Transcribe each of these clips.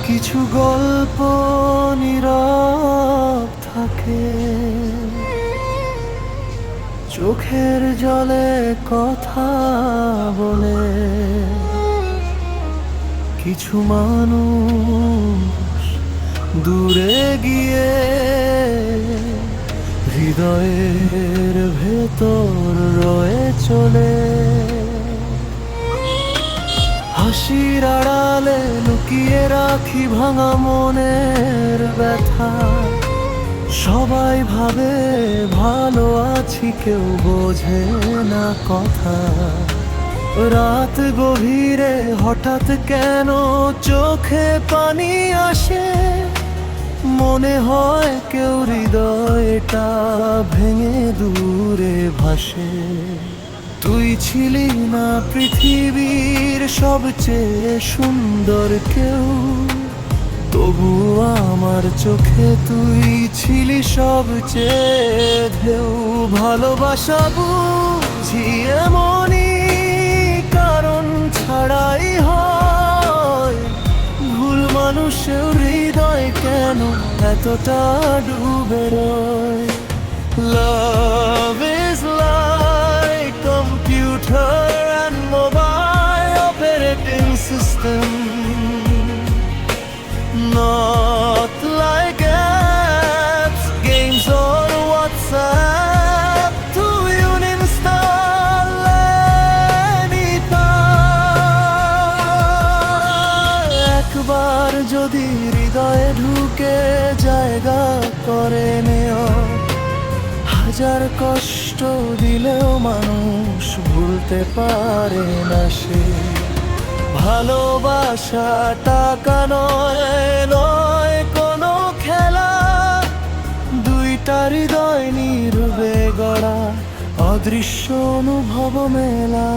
কিছু গল্প নীরব থাকে, চোখের জলে কথা বলে। কিছু মানুষ দূরে গিয়ে হৃদয়ের ভেতর রয়ে চলে। হাসির আড়ালে লুকিয়ে রাখি ভাঙা মনের ব্যথা। সবাই ভাবে ভালো আছি, কেউ বোঝে না কথা। রাত গভীরে হঠাৎ কেন চোখে পানি আসে, মনে হয় কেউ হৃদয়টা ভেঙে দূরে ভাসে। তুই ছিলি না পৃথিবীর সবচেয়ে সুন্দর কেউ, তবু আমার চোখে তুই ছিলি সবচেয়ে ঢেউ। ভালোবাসা বুঝি এমনই, কারণ ছাড়াই হয়। ভুল মানুষের হৃদয় কেন এতটা ডুবে রয়? Love is like computer and mobile operating system, not like apps, games or WhatsApp to uninstall anytime. একবার যদি হৃদয়ে ঢুকে জায়গা করে নেও, হাজার কষ্ট দিলেও মানুষ ভুলতে পারে না সে। ভালোবাসা টাকা নয় কোনো খেলা, দুইটা হৃদয় নীরবে গড়া অদৃশ্য অনুভব মেলা।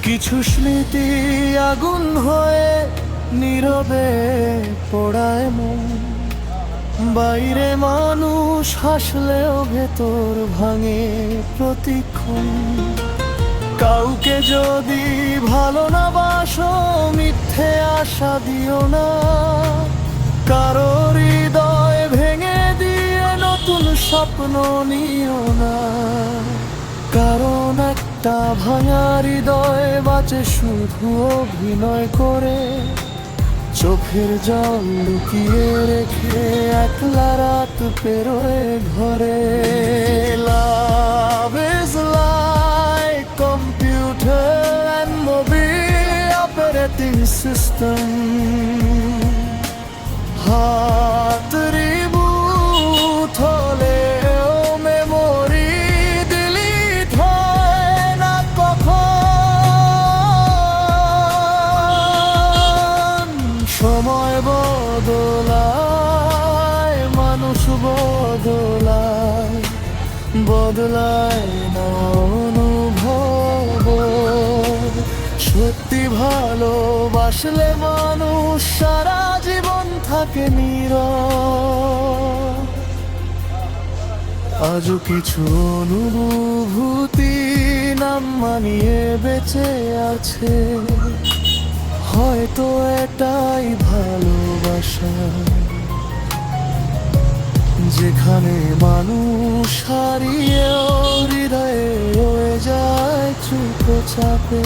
কিছু স্মৃতি আগুন হয়ে নীরবে পোড়ায় মন। বাইরে মানুষ হাসলেও ভেতর ভাঙে প্রতিক্ষণ। কাউকে যদি ভালো না বাসো, মিথ্যে আশা দিও না। কারো হৃদয় ভেঙে দিয়ে নতুন স্বপ্ন নিও না। কারণ একটা ভাঙা হৃদয় বাঁচে শুধু অভিনয় করে। চোখের জল লুকিয়ে রেখে একলা রাত পেরোয় ঘরে। Love is like computer and mobile operating system, হাত রিবুট হলেও মেমোরি ডিলিট হয় না কখন। সময় বদলায়, মানুষ বদলায়, বদলায় না অনুভব। সত্যি ভালোবাসলে মানুষ সারা জীবন থাকে নীরব। আজও কিছু অনুভূতি নাম মানিয়ে বেঁচে আছে। হয়তো এটাই ভালোবাসা, যেখানে মানুষ হারিয়েও হৃদয়ে রয়ে যায় চুপচাপে।